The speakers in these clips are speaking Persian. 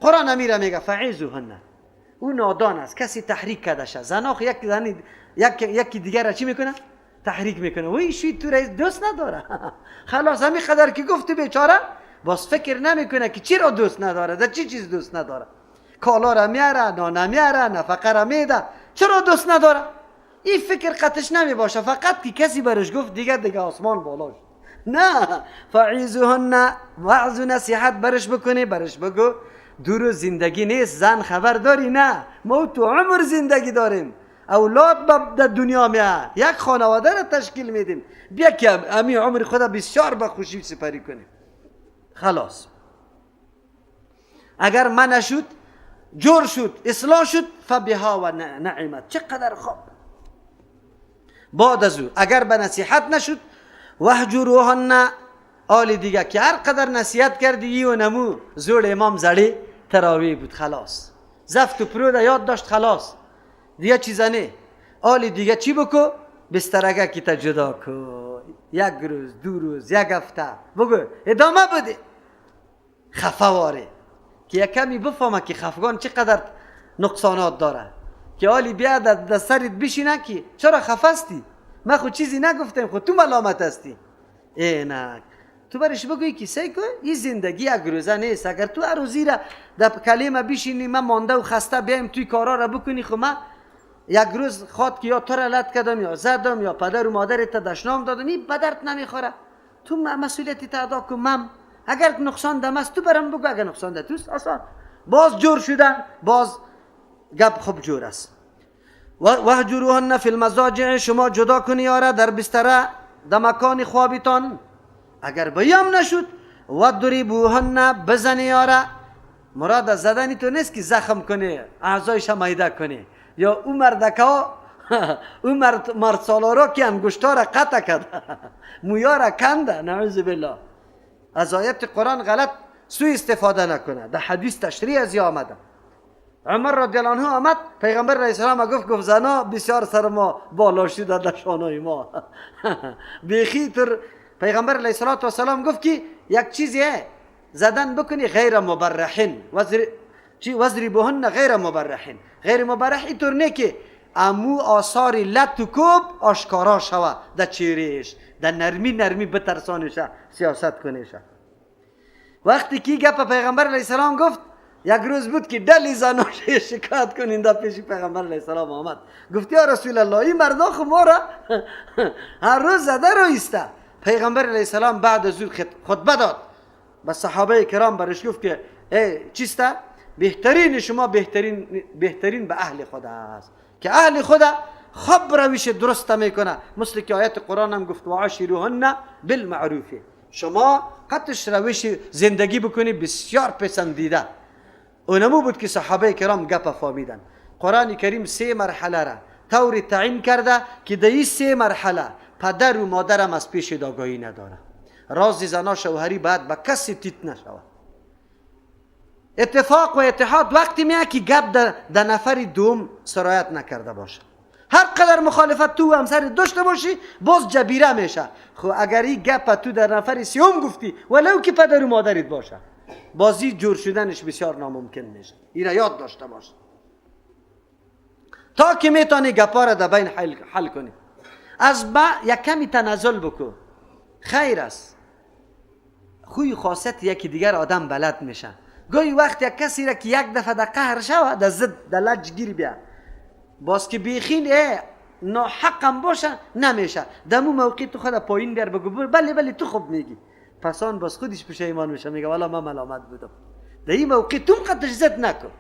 قرآن میره میگه فعیزوهن، او نادان است، کسی تحریک کرده شه. زناخ یکی دیگر را چی میکنه؟ تحریک میکنه. وی شوی تو رئیس دوست نداره. خلاص همین قدر که گفت بیچاره باز فکر نمیکنه که چی را دوست نداره، در چی چیز دوست نداره. کالا را میاره، نان میاره، نفقه را میده، چرا دوست نداره؟ این فکر قطش نمی باشه، فقط که کسی برش گفت دیگه آسمان بالاش. نه، فعیزوهن، وعظ و نصیحت برش بکنی، برش بگو دور زندگی نیست، زن خبر داری؟ نه، ما تو عمر زندگی داریم، اولاد در دنیا میاد، یک خانواده را تشکیل میدیم، بیا که امی عمر خدا بسیار به خوشی سپری کنیم. خلاص اگر من نشد، جور شد، اصلاح شد، فبها و نعمت، چقدر خوب. بعد از او اگر به نصیحت نشد، وهجروهن، آل دیگه که هر قدر نصیحت کردی و نمو زور امام زړی تراوی بود، خلاص زفت و پرود یاد داشت، خلاص دیگه چیزا نه. آل دیگه چی بکو؟ بسترگه کی تا جدا کو، یک روز، دو روز، یک هفته بگو ادامه بده. خفه واره که یک کمی بفهمه که خفگان چقدر نقصانات داره، که آلی بیا در سرت بشینه که چرا خفستی، من خود چیزی نگفتم، خود تو ملامت هستی. نه، تو برش بگوی که سیکو این زندگی یک روزه نیست. اگر تو هر روزی را در کلمه بشینی من مانده و خسته بیایم توی کارا را بکنی، خب من یک روز خواد که یا تو را لط کردم یا زدم یا پدر و مادرت دشنام دادم، این بدرت نمیخوره. تو مسئولیتی ادا کن. من اگر نقصان دم است تو برام بگو، اگر نقصان ده توست آسان. باز جور شدن، باز گپ خوب جور است. وهجروهن فی المضاجع، شما جدا کنی یاره در بستره، در مکان خوابتان. اگر بیام نشد، وضربوهن، بزنی یاره. مراد از زدنی تو نیست که زخم کنی، اعضایش مایده کنی، یا او مردکه ها او مرد سالارا که انگشتا را قطع کرده، مویا را کنده، نعوذ بالله. از آیت قرآن غلط سوء استفاده نکنه. در حدیث تشریح از آمده. عمر رضی الله عنه آمد، پیغمبر علیه السلام گفت زنا بسیار سر ما بالا شده در شانه ما. بیخی تر پیغمبر علیه السلام گفت که یک چیزیه زدن بکنی غیر مبرحین، وضربوهن غیر مبرحین. غیر مبرح اینطور نه که امو آثار لط و کوب آشکارا شوه در چهرهش، در نرمی بترسانشه، سیاست کنشه. وقتی که گپ پیغمبر علیه السلام گفت، یک روز بود که دلی زناش شکایت کنین در پیش پیغمبر علیه السلام آمد، گفت یا رسول الله این مردا خو ما را هر روز زده رو ایسته. پیغمبر علیه السلام بعد از او خطبه داد، به صحابه کرام برش گفت که چیسته؟ بهترین شما بهترین به اهل خدا است، که اهل خدا خب روش درست میکنه. مثل که آیت قرآن هم گفت وعاشروهن بالمعروف، شما قطش روش زندگی بکنی بسیار پسندیده. اونمو بود که صحابه کرام گپ فهمیدن. قرآن کریم 3 مرحله را طوری تعیین کرده که در این 3 مرحله پدر و مادرم از پیش داگاهی نداره. راز زنا شوهری باید به کسی تیت نشود. اتفاق و اتحاد وقتی میاد که گپ در نفر دوم سرایت نکرده باشه. هر قدر مخالفت تو همسر داشته باشی باز جبیره میشه. خب اگر این گپ تو در نفر سوم گفتی ولو که پدر و مادرت باشه، بازی جور شدنش بسیار ناممکن میشه. این را یاد داشته باش تا که میتونی گپا را در بین حل کنی. از با یک کمی تنزل بکن، خیر است. خوی خاصیت یکی دیگر آدم بلد میشه. گاهی وقت یک کسی را که یک دفعه در قهر شوه، در زد در لج گیر بیا، باز که بیخین ناحقم باشه نمیشه. دمو موقع تو خود پایین بیار بگو بله تو خوب میگی، پسان باز خودش پشیمان میشه، میگه والا من ملامت بودم. در این موقع تو قدش زد نکن.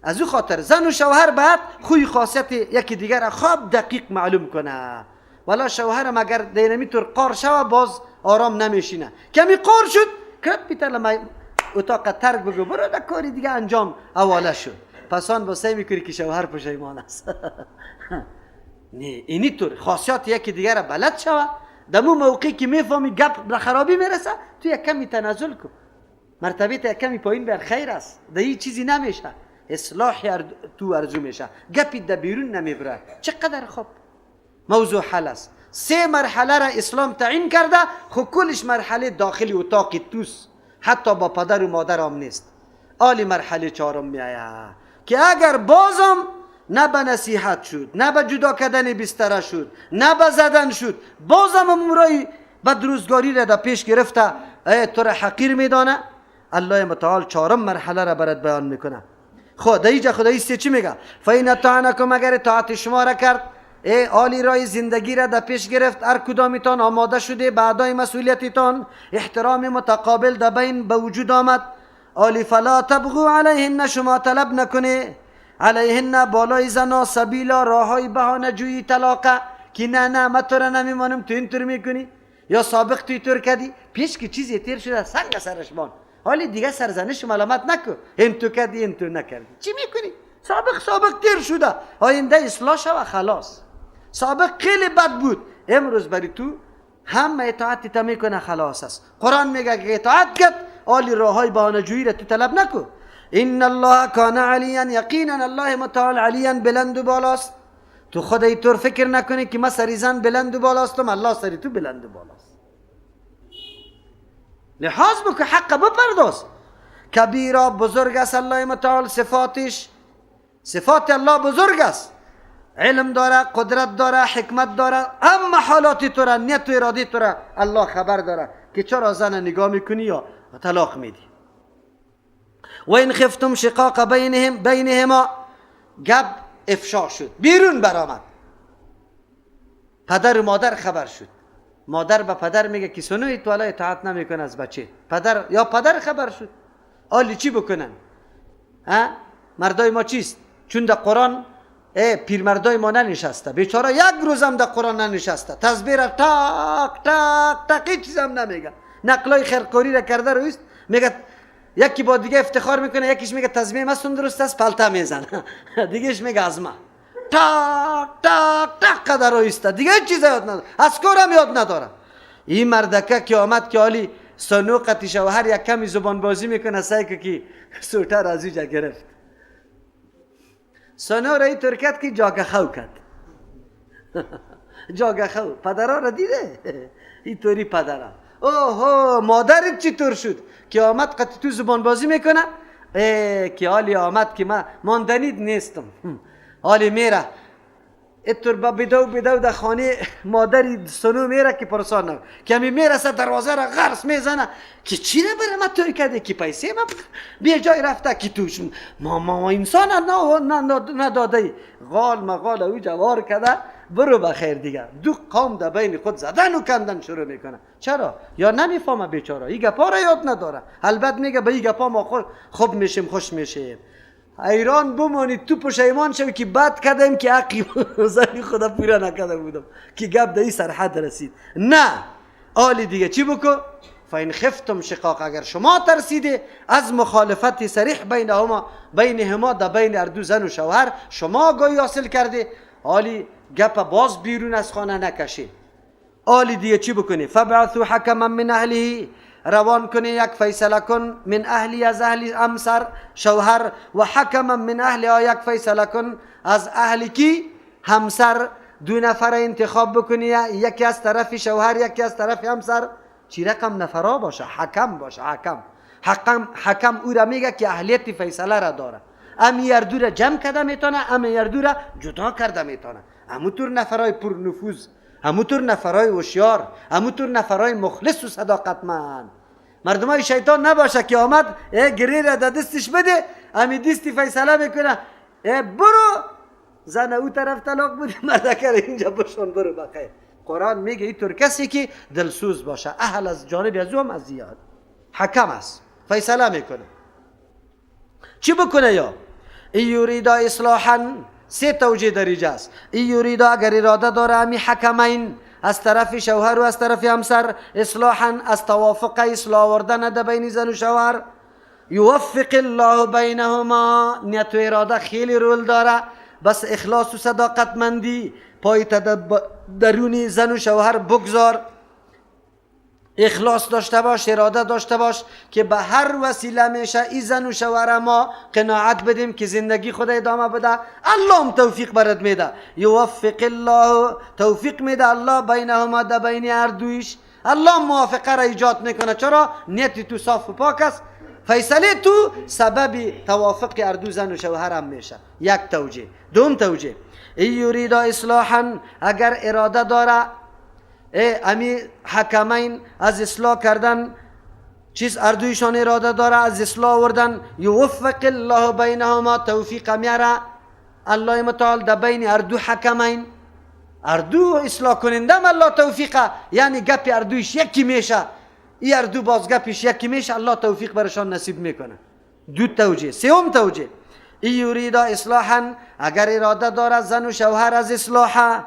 از او خاطر زن و شوهر باید خوی خاصیت یکی دیگر را خوب دقیق معلوم کنه. والا شوهرم اگر دینمی طور قار شوه باز آرام نمیشینه، کمی قار شد کرد بیتر اتاق ترک بگو برو در کاری دیگه انجام حواله شد. پسان با سعی میکنی که شوهر پشیمان است. نه اینی طور خاصیت یکی دیگر را بلد شوه. دمو موقعی که میفهمی گپ به خرابی میرسه تو یک کمی تنازل کن، مرتبه تا یک کمی پایین بر، خیر است. در این چیزی نمیشه، اصلاح تو ارزو میشه، گپی در بیرون نمیبره. چقدر خوب موضوع حل است. 3 مرحله را اسلام تعیین کرده، خب کلش مرحله داخلی اتاق توست. حتی با پدر و مادر هم نیست. آلی مرحله چهارم میآید که اگر بازم نه به نصیحت شد، نه به جدا کردن بستر شد، نه به زدن شد، بازم امورای بدروزگاری را در پیش گرفته تو را حقیر میدانه، الله متعال چهارم مرحله را برات بیان میکنه. خود اینجا خدایی چی میگه؟ فین اطعنکم، اگر اطاعت شما را کرد، آلی رای زندگی را در پیش گرفت، هر کدامتان آماده شده به ادای مسئولیتتان، احترام متقابل در بین به وجود آمد، آلی فلا تبغوا علیهن، شما طلب نکنه علیهن بالای زنا سبیلا، راههای بهانه جویی طلاقه که نه من تو را نمیمانم تو اینطور میکنی، یا سابق تو اینطور کردی، پیش که چیزی تیر شده سنگ سرش بان، حالی دیگه سرزنش ملامت نکن، این تو کردی این تو نکردی، چی میکنی؟ سابق تیر شده، آینده اصلاح شو خلاص. سابق خیلی بد بود، امروز بری تو هم اطاعت تا میکنه خلاص است. قرآن میگه که اطاعت کرد، آلی راههای بهانه جویی را تو طلب نکن. ان الله کان علیا، یقینا الله متعال علیا بلند و بالاست. تو خود اینطور فکر نکنی که من سریزن بلند و بالاستم، الله سری تو بلند و بالاست. لحاظ بکن، حق بپرداز. کبیرا، بزرگ است الله متعال، صفات الله بزرگ است، علم داره، قدرت داره، حکمت داره، اما حالات تو را، نیت و اراده تو را الله خبر داره که چرا زن نگاه میکنی یا طلاق میدی. و این خفتم شقاق بینهما، گپ افشا شد، بیرون برآمد، پدر و مادر خبر شد. مادر به پدر میگه که سنوی تو الان اطاعت نمیکنه از بچه، پدر خبر شد. آلی چی بکنن؟ مردای ما چیست؟ چون در قرآن پیرمردای ما ننشسته، بیچاره یک روزم در قرآن ننشسته، تسبیح را تاک هیچ چیز هم نمیگه، نقلای خیرکاری را کرده رویست، میگه یکی با دیگه افتخار میکنه، یکیش میگه تسبیح مستون درست است، پلته میزنه، دیگهش میگه از ما تاک قدر رویسته، دیگه هیچ چیز یاد نداره، از کارم یاد نداره. این مردکه که آمد که حالی سنوقتی شوهر یک کمی زبان بازی میکنه، سعی که سوتر از اینجا گرفت، سنو را این ترکت که جاگه خو کرد. جاگه خو پدرها را دیده این طوری پدرها. اوه مادرت چی طور شد که آمد قطع تو زبان بازی میکنه، که حالی آمد که من ماندنید نیستم، حالی میره اتور با بدو در خانه مادری سنو میره که پرسان نو، کمی میرسه دروازه را غرس میزنه که چی را بره من توی کرده، که پیسه من بیا جای رفته که توش ما انسان نداده، غال مغال او جوار کرده، برو بخیر دیگر. دو قوم در بین خود زدن و کندن شروع میکنه. چرا؟ یا نمیفهمه بیچاره، این گپا را یاد نداره، البته میگه به این گپا ما خوب میشیم، خوش میشیم. ایران بمانید تو پشیمان شوی که بد کردم که حقی زنی خدا پورا نکرده بودم که گپ در این سرحد رسید. نه، آلی دیگه چی بکن؟ فین خفتم شقاق، اگر شما ترسیده از مخالفت صریح بینهما در بین اردو زن و شوهر شما گاهی حاصل کرده، آلی گپ باز بیرون از خانه نکشه. آلی دیگه چی بکنی؟ فبعثوا حکما من اهله، روان کنی یک فیصله کن، من اهلی از اهل همسر شوهر، و حکما من اهل یک فیصله کن از اهلی کی همسر، دو نفر انتخاب بکنی، یکی از طرف شوهر یکی از طرف همسر، چی رقم نفرا باشه، حکم باشه. حکم او را میگه که اهلیت فیصله را داره، امی یردو را جمع کرده میتونه، امی یردو را جدا کرده میتونه. همونطور نفرای پر نفوذ، همونطور نفرای هوشیار، همونطور نفرای مخلص و صداقتمند. مردمای شیطان نباشه که آمد گری را در دستش بده، امی دستی فیصله میکنه، برو زن او طرف طلاق بودی، مردکه اینجا بشون برو بخیر. قرآن میگه اینطور کسی که دلسوز باشه، اهل از جانب از هم از زیاد، حکم است، فیصله میکنه. چی بکنه؟ یا ای یوریدا اصلاحا، سه توجیه در اینجا است. ای یوریدا، اگر اراده داره امی حکمین از طرف شوهر و از طرف همسر، اصلاحا از توافق اصلاح آوردن در بین زن و شوهر، یوفق الله بینهما، نیت و اراده خیلی رول داره، بس اخلاص و صداقتمندی پای درونی زن و شوهر بگذار، اخلاص داشته باش، اراده داشته باش که به هر وسیله میشه این زن و شوهر ما قناعت بدیم که زندگی خود ادامه بده. الله هم توفیق برات میده، یوفق الله، توفیق میده الله بینهما، در بین هر دویش، الله موافقه را ایجاد میکنه. چرا؟ نیت تو صاف و پاک است. فیصله تو سبب توافق اردو زن و شوهر هم میشه. یک توجیه. دوم توجیه، ای یرید اصلاحا، اگر اراده داره امی حکمین از اصلاح کردن چیز اردویشان اراده داره از اصلاح آوردن، یوفق الله بینهما، توفیق میاره الله متعال در بین اردو حکمین، اردو اصلاح کنندم الله توفیقه، یعنی گپ اردویش یکی میشه، این اردو باز گپش یکی میشه، الله توفیق برشان نصیب میکنه. دو توجیه. سوم توجیه، ای یرید اصلاحا، اگر اراده داره زن و شوهر از اصلاح،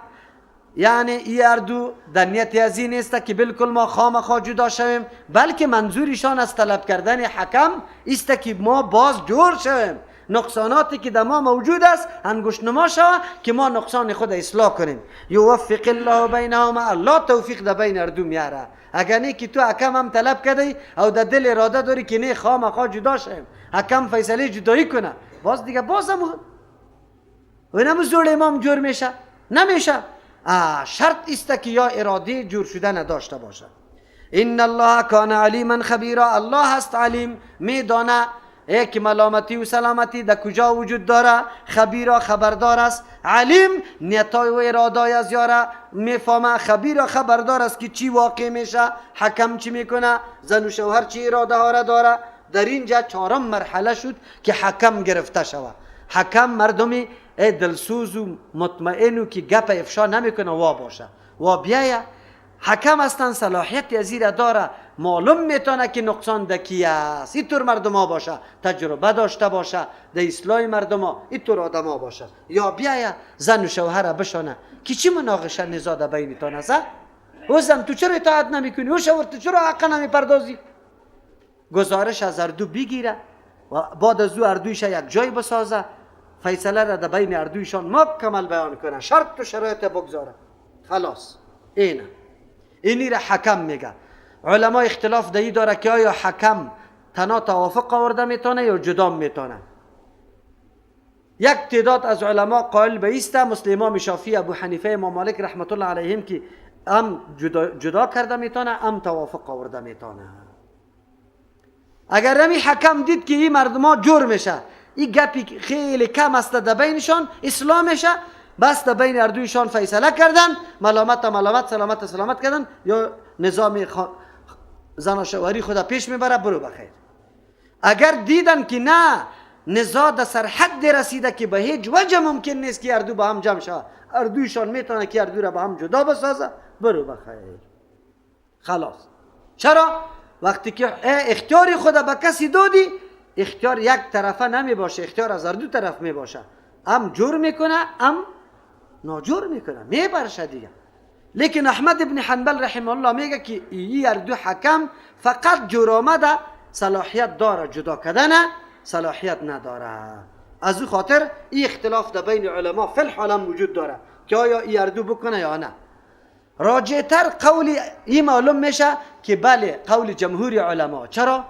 یعنی این اردو در نیت از این نیست که بالکل ما خامخا جدا شویم، بلکه منظورشان از طلب کردن حکم است که ما باز جور شویم، نقصاناتی که در ما موجود است انگشت نما شود که ما نقصان خود اصلاح کنیم. یوفق الله بینهما، الله توفیق در بین اردو میاره. اگر نه که تو حکم هم طلب کردی او در دل اراده داری که نه خامخا جدا شویم، حکم فیصله جدایی کنه، باز دیگه بازم و نمو زور امام جور میشه؟ نمیشه. شرط است که یا اراده جور شده نداشته باشه. ان الله کان علیما خبیرا، الله هست علیم، میدانه که ملامتی و سلامتی در کجا وجود داره، خبیرا خبردار است، علیم نیتای و ارادای از یاره میفهمه، خبیرا خبردار است که چی واقع میشه، حکم چی میکنه، زن و شوهر چی اراده ها را داره. در اینجا چهارم مرحله شد که حکم گرفته شود. حکم مردمی دلسوز و مطمئن و که گپ افشا نمیکنه وا باشه و بیایه. حکم هستن صلاحیت ازیر داره، معلوم میتونه که نقصان دکی است، اینطور مردم ها باشه، تجربه داشته باشه در اصلاح مردم ها، اینطور آدم ها باشه. یا بیایه زن و شوهر بشانه که چی مناقشه نزاده بینتان است؟ او زن تو چرا اطاعت نمیکنی؟ او شوهر تو چرا حق نمیپردازی؟ گزارش از اردو بگیره و بعد از او اردویش یک جای بسازه، فیصله را در بین اردویشان مکمل بیان کنه، شرط و شرایط بگذاره، خلاص. اینی را حکم میگه. علما اختلاف دایی داره که آیا حکم تنها توافق آورده میتونه یا جدا میتونه. یک تعداد از علما قائل به است، مثل امام شافعی، ابو حنیفه، امام مالک رحمت الله علیهم، که هم جدا کرده میتونه هم توافق آورده میتونه. اگر نمی حکم دید که این مردما جور میشه، این گپی خیلی کم است در بینشان، اصلاح میشه، بس در بین اردویشان فیصله کردن، ملامت سلامت سلامت کردن، یا نظام زن و شوهری خدا پیش میبره، برو بخیر. اگر دیدن که نه نزاع در سرحد رسیده که به هیچ وجه ممکن نیست که اردو با هم جمع شود، اردویشان میتونه که اردو را با هم جدا بسازه، برو بخیر، خلاص. چرا؟ وقتی که اختیار خدا به کسی دادی، اختیار یک طرفه نمی باشه، اختیار از دو طرف می باشه، هم جور میکنه هم ناجور میکنه، میبرشه دیگه. لیکن احمد ابن حنبل رحمه الله میگه که این اردو حکم فقط جور آمده صلاحیت داره، جدا کردن صلاحیت نداره. از او خاطر این اختلاف در بین علما فی الحال هم وجود داره که آیا این اردو بکنه یا نه. راجع‌تر قول این معلوم میشه که بله، قول جمهور علما. چرا؟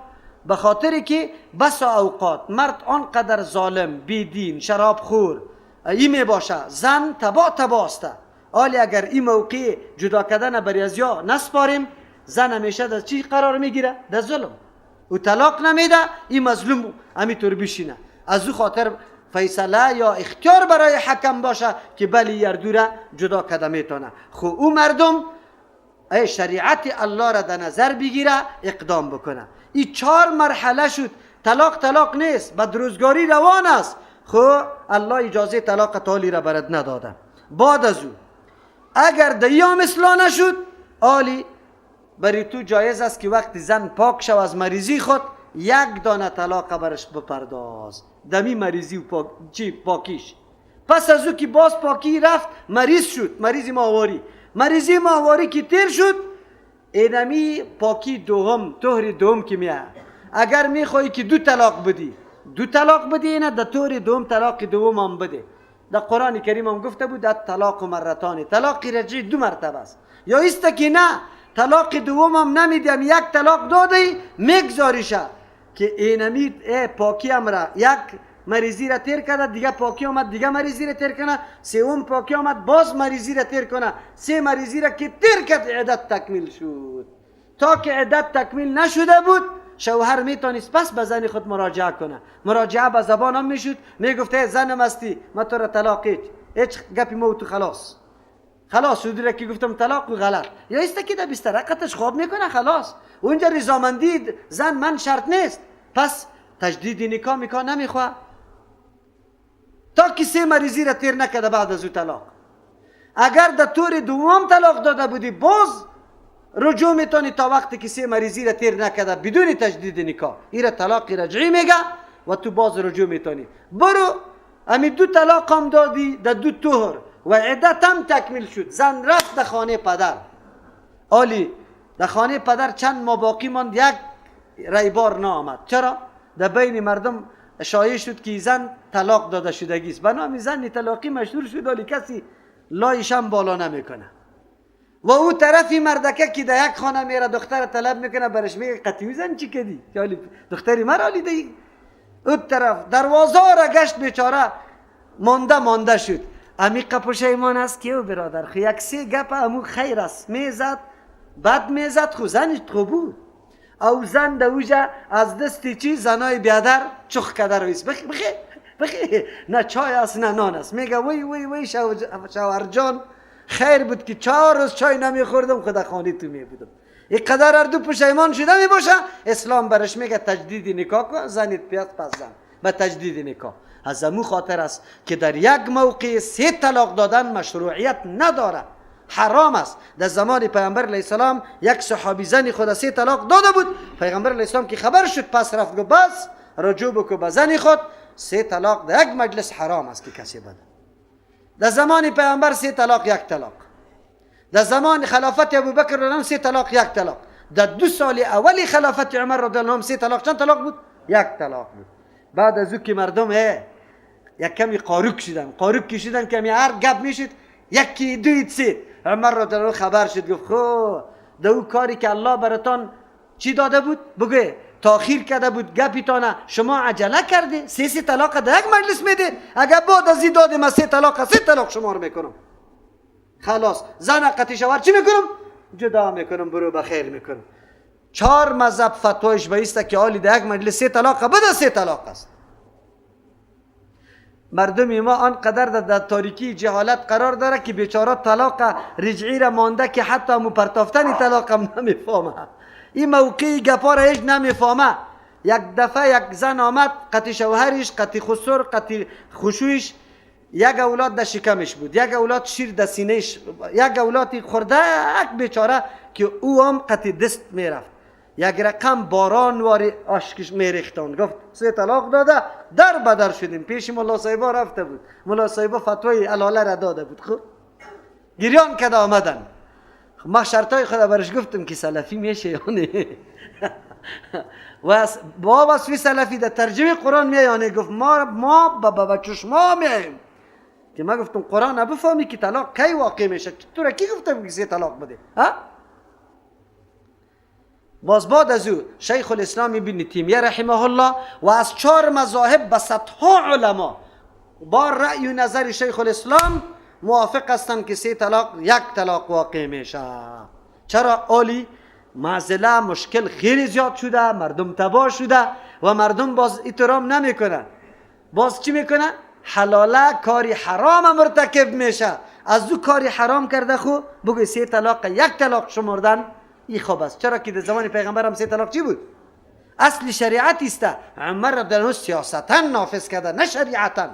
به خاطر که بسا اوقات مرد آنقدر ظالم، بیدین، شراب خور این می باشه، زن تباسته. حالی اگر این موقع جدا کردن بر ازیا نسپاریم، زن همیشه در چی قرار میگیره؟ در ظلم. او طلاق نمیده، این مظلوم همینطور بشینه. از او خاطر فیصله یا اختیار برای حکم باشه که بلی اردو را جدا کرده میتونه. خو او مردم شریعت الله را در نظر بگیره، اقدام بکنه. این 4 مرحله شد. طلاق نیست، بدروزگاری روان است. خو الله اجازه طلاق تالی را برد نداده. بعد از او اگر دیام اصلاح نشد، آلی برای تو جایز است که وقتی زن پاک شو از مریضی خود، 1 دانه طلاق برش بپرداز، دمی مریضی و پاکیش. پس از او که باز پاکی رفت، مریض شد، مریضی ماهواری که تیر شد، اینمی پاکی دوم، طهر دوم که میاد. اگر میخوایی که 2 طلاق بدی، اینه در طهر دوم طلاق دوم هم بده. در قرآن کریم هم گفته بود طلاق مرتان، طلاق رجعی 2 مرتبه است. یا است که نه، طلاق دوم هم نمیدیم، 1 طلاق دادی میگذاریشه که اینمی پاکی هم را 1 مریضی را تیر کنه، دیگه پاکی آمد دیگه مریضی را تیر کنه، 3م پاکی آمد باز مریضی را تیر کنه، 3 مریضی را که تیر کرد عدت تکمیل شد. تا که عدت تکمیل نشده بود شوهر میتونست پس به زن خود مراجعه کنه. مراجعه به زبان هم میشد، میگفته زنم هستی من تو را طلاق هیچ گپی مو تو خلاص شده که گفتم طلاق و غلط، یا است که در بسترقتش خواب میکنه خلاص. اونجا رضامندی زن من شرط نیست، پس تجدید نکاح میکنه نمیخواه تا که 3 مریضی را تیر نکده بعد از او طلاق. اگر در طور دوم طلاق داده بودی باز رجوع میتونی تا وقتی که 3 مریضی را تیر نکده بدون تجدید نکاح، این را طلاق رجعی میگه و تو باز رجوع میتونی. برو امی 2 طلاق هم دادی در 2 طهر و عدت هم تکمیل شد، زن رفت در خانه پدر. آلی در خانه پدر چند ماه باقی ماند، یک ریبار نامد. چرا؟ در بین مردم شایع شد که زن طلاق داده شدگی است، بنابراین زن طلاقی مشهور شد، ولی کسی لایش هم بالا نمیکنه. و او طرفی مردکه که در یک خانه میره دختر طلب میکنه، برش میگه قطعی زن چی کردی؟ یالی دختری مرا لیدی. او طرف دروازه را گشت بیچاره مانده شد. امی پشیمان است که او برادر خو یک 3 گپ امو خیر است میزد، بد میزد، خو زنش خوب بود. او زن دوجه از دستی چی زنای بیادر چخ کده رویست، بخی نه چای است نه نان است. میگه وی شوهر جان خیر بود که 4 روز چای نمیخوردم خدا خانه تو میبودم. یک قدر هر دو پشیمان شده میباشه، اسلام برش میگه تجدید نکاح کن، زنیت پیاز پس زن به تجدید نکاح. از امو خاطر است که در یک موقع 3 طلاق دادن مشروعیت نداره، حرام است. در زمان پیامبر علیه السلام یک صحابی زنی خود 3 طلاق داده بود. پیامبر علیه السلام که خبر شد پس رفت گفت بس رجوع بکو به زن خود. 3 طلاق در یک مجلس حرام است که کسی بده. در زمان پیامبر 3 طلاق 1 طلاق. در زمان خلافت ابوبکر رضی الله عنه 3 طلاق 1 طلاق. در 2 سال اولی خلافت عمر رضی الله عنه 3 طلاق چند طلاق بود؟ 1 طلاق بود. بعد از او که مردم یک کمی قاروک کشیدن کمی هر گپ میشد 1 2 3 عمر رضی الله عنه خبر شد گفت خو دو کاری که الله براتان چی داده بود بگه تاخیر کرده بود گپیتانه شما عجله کرده 3 طلاق در یک مجلس میده، اگر بعد از این داده من 3 طلاق شما رو میکنم خلاص. زن قطعی شوهر چی میکنم؟ جدا میکنم، برو بخیر میکنم. 4 مذهب فتوایش بایسته که آلی در یک مجلس 3 طلاق بده 3 طلاق است. مردم ما آنقدر در تاریکی جهالت قرار داره که بیچاره طلاق رجعی را مانده که حتی مپرتافتن طلاق هم نمیفهمه. این موقعی گپا را هیچ نمیفهمه. یک دفعه یک زن آمد قطع شوهرش قطع خسر قطع خشویش، یک اولاد در شکمش بود، یک اولاد شیر در سینهش، یک اولادی خورده یک بیچاره که او هم قطع دست میرفت. یک رقم باران واری اشکش میریختند. گفت 3 طلاق داده، در بدر شدیم. پیش ملا صاحبا رفته بود، ملا صاحبا فتوای علاله را داده بود. خب گریان کده آمدن. ما شرطای خدا برش گفتم که سلفی میشه یا نه. و با وصفی سلفی در ترجمه قرآن میایانه گفت ما با چشما میایم که ما گفتم قرآن نبفهمی که طلاق کی واقع میشه. تو را کی گفتم که 3 طلاق بده؟ ها؟ باز بعد از او شیخ الاسلام ابن تیمیه رحمه الله و از 4 مذاهب به صدها علما با رأی و نظر شیخ الاسلام موافق هستند که 3 طلاق 1 طلاق واقع میشه. چرا؟ اولی معضله مشکل خیلی زیاد شده، مردم تباه شده و مردم باز احترام نمیکنن. باز چی میکنن؟ حلاله کاری حرام مرتکب میشه. از او کاری حرام کرده خو بگوی 3 طلاق 1 طلاق شمردن این خوب است. چرا که در زمان پیغمبر هم 3 طلاق چی بود؟ اصل شریعت است. عمر رضی الله عنه سیاستا نافذ کرده، نه شریعتا.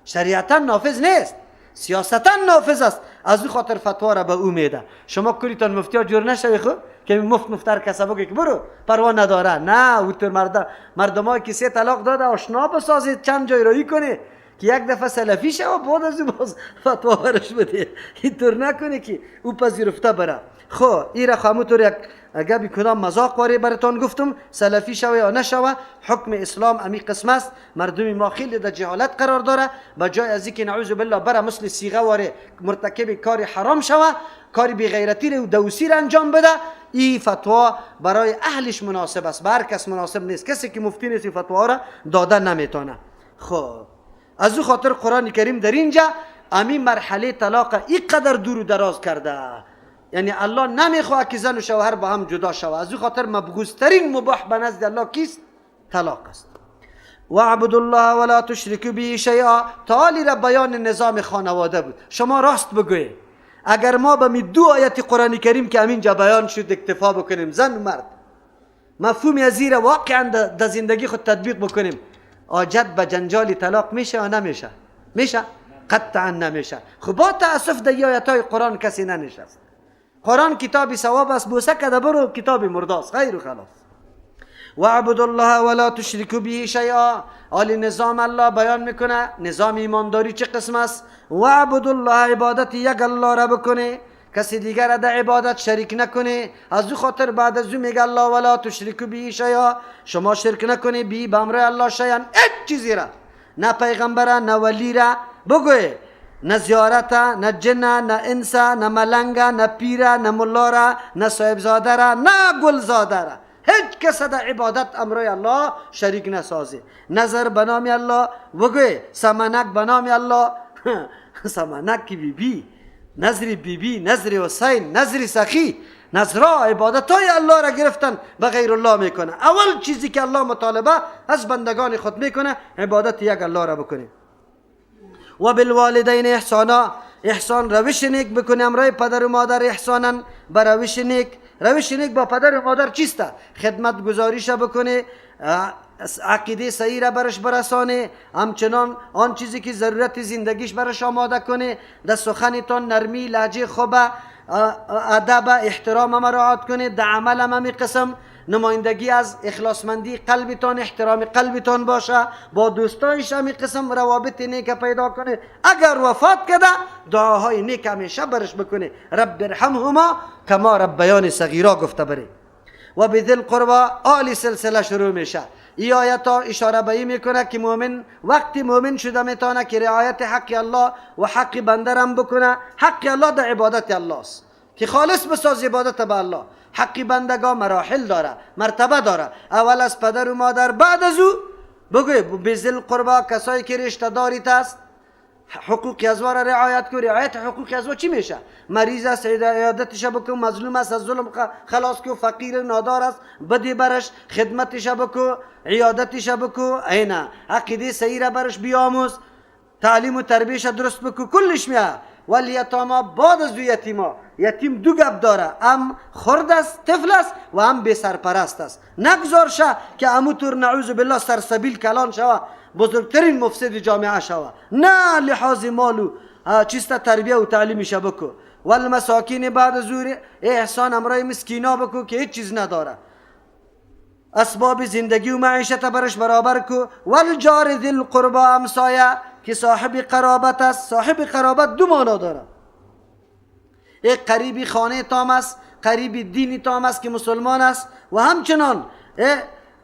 شریعتا نافذ نیست، سیاستا نافذ است. از او خاطر فتوا را به او میده. شما کلیتان مفتیا جور نشوی خو که مفتر کسا بگه که برو پروا نداره. نه، او تر مردمایی که 3 طلاق داده آشنا بسازید، چند جای رایی کنه که یک دفعه سلفی شه و بعد از باز فتوا برش بده. اینطور نکنه که او پذیرفته بره. خو این را همونطور یک گپی کدام مذاق واره براتون گفتم، سلفی شوه یا نشوه حکم اسلام امی قسم است. مردم ما خیلی در جهالت قرار داره، به جای از اینکه نعوذ بالله بره مثل صیغه واره مرتکب کار حرام شوه، کار بی غیرتی و دوسی را انجام بده. این فتوا برای اهلش مناسب است، به هر کس مناسب نیست. کسی که مفتی نیست فتوا را داده نمیتونه. خب از او خاطر قرآن کریم در اینجا امی مرحله طلاق اینقدر دور و دراز کرده، یعنی الله نمیخواد که زن و شوهر با هم جدا شود. از او خاطر مبغوض‌ترین مباح به نزد الله کیست؟ طلاق است. واعبدوا الله ولا تشركوا به شیئا. تعالی را بیان نظام خانواده بود. شما راست بگویید اگر ما به می 2 آیت قرآن کریم که همینجا بیان شد اکتفا بکنیم، زن و مرد مفهوم از زیر واقعا در زندگی خود تطبیق بکنیم، حاجت به جنجال طلاق میشه یا نمیشه؟ میشه؟ قطعا نمیشه. خب با تاسف در آیت‌های قرآن کسی ننشست. قرآن کتاب ثواب است، بوسه کده برو کتاب مرداست، خیر و خلاص. واعبدوا الله ولا تشركوا به شیئا. حال نظام الله بیان میکنه نظام ایمانداری چه قسم است. واعبدوا الله، عبادت یک الله را بکنه، کسی دیگر را در عبادت شریک نکنه. از او خاطر بعد از او میگه الله ولا تشركوا به شیئا، شما شرک نکنه بی به امر الله شیئا، هیچ چیزی را، نه پیغمبر نه ولی را بگوی، نه زیارت، نه جن، نه انس، نه ملنگ، نه پیر، نه ملا را، نه صاحب زاده را، نه گل زاده را، هیچ کس در عبادت امرای الله شریک نسازی. نظر بنام الله بگوی، سمنک بنام الله سمنک کی بی بی، نظر بی بی، نظر حسین، نظر سخی، نظرها عبادت های الله را گرفتن به غیر الله میکنه. اول چیزی که الله مطالبه از بندگان خود میکنه عبادت یک الله را بکنه. و بالوالدین احسانا، احسان روش نیک بکنه امرای پدر و مادر احسانا به روش نیک. روش نیک با پدر و مادر چیسته؟ خدمت گزاریش بکنه، عقیده صحیح را برش برسانه، همچنان آن چیزی که ضرورت زندگیش برش آماده کنه، در سخنتان نرمی، لهجه خوب، ادب، احترام مراعات کنه، در عمل هم قسم نمایندگی از اخلاصمندی قلبتان، احترام قلبتان باشه، با دوستایش هم قسم روابط نیک پیدا کنه. اگر وفات کرده دعاهای نیک همیشه برش بکنه، رب ارحمهما کما ربیان صغیرا گفته بره. و بذل قربا آل سلسله شروع میشه. این آیت ها اشاره به این میکنه که مؤمن وقتی مؤمن شده میتونه که رعایت حق الله و حق بنده هم بکنه. حق الله در عبادت الله است که خالص بساز عبادت به الله. حق بندگان مراحل داره، مرتبه داره. اول از پدر و مادر، بعد از او بگوی بذل قربا کسایی که رشته داریت است، حقوق ازوا را رعایت کن. رعایت حقوق ازوا چی میشه؟ مریض است عیادتش بکن، مظلوم است از ظلم خلاص کو، فقیر نادار است بدی برش خدمتش بکن، عیادتش بکن، اینا عقیده صحیح را برش بیاموز، تعلیم و تربیتش درست بکن، کلش میاد. ولی یتاما بعد از یتیما، یتیم دو گپ داره، هم خرد است، طفل است و هم بی سرپرست است. نگذار شه که اموتور نعوذ بالله سرسبیل کلان شوه، بزرگترین مفسد جامعه شوه. نه لحاظ مالو چیستا تربیه و تعلیمش بکو. والمساکین بعد از او احسان امرای مسکینا بکو که هیچ چیز نداره، اسباب زندگی و معیشت برش برابر کو. والجار ذی القربا، همسایه که صاحب قرابت است. صاحب قرابت دو معنا داره، یک قریبی خانه تام است، قریبی دینی تام است که مسلمان است، و همچنان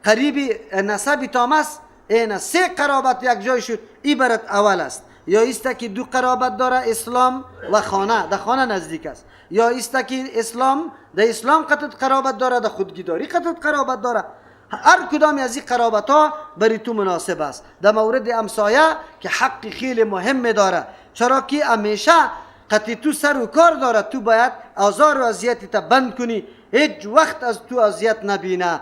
قریبی نسبی تام است. این سه قرابت یک جای شد، این برات اول است. یا ایستا که دو قرابت داره، اسلام و خانه، در خانه نزدیک است. یا ایستا که اسلام، در اسلام قطعت قرابت داره، در خودگیداری قطعت قرابت داره. هر کدام از این قرابت ها بری تو مناسب است. در مورد همسایه که حق خیلی مهم داره، چرا که همیشه قطعی تو سر و کار داره، تو باید آزار و اذیتی تا بند کنی، هیچ وقت از تو اذیت نبینه.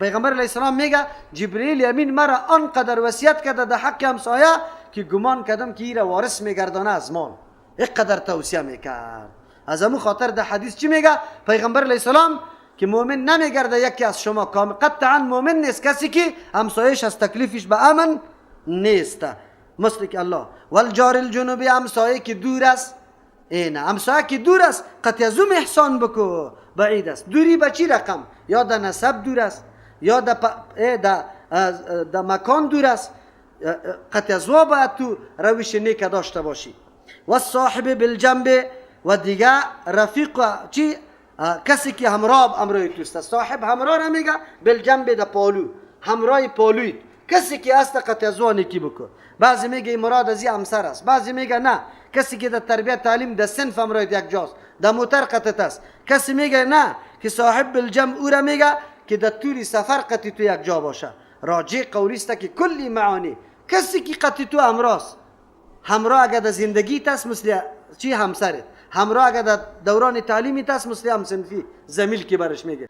پیغمبر علیه السلام میگه جبرئیل امین مرا آنقدر وصیت کرده در حق همسایه که گمان کردم که ایره وارث میگردانه از مال، اینقدر توصیه میکرد. از همون خاطر در حدیث چی میگه پیغمبر علیه السلام؟ که مؤمن نمیگرده یکی از شما کامل، قطعا مؤمن نیست کسی که همسایش از تکلیفش به امن نیست. مثل که الله والجار الجنوبی، همسایه که دور است. اینه همسایه که دور است قطعا از اون احسان بکو، بعید است. دوری به چی رقم؟ یا در نسب دور است، یا در مکان دور است. قطعا از او باید تو روش نیک داشته باشی. و صاحب بالجنب، و دیگه رفیق چی؟ کسی که همراه امروی توست. صاحب همراه را میگه بالجنب، در پالو، همراه پالوی کسی که است قطعا از او نیکی بکن. بعضی میگه مراد از این همسر است، بعضی میگه نه کسی که در تربیت تعلیم در صنف امروی یک جاست، در موتر قطعت است. کسی میگه نه که صاحب بالجنب او را میگه که در طول سفر قطعی تو یک جا باشه. راجع قولیست که کلی معانی کسی که قطعی تو همراه است. همراه اگر در زندگی است مثل چی همسرت، همراه اگر در دوران تعلیمی تست مثل هم صنفی زمیل که برش میگه.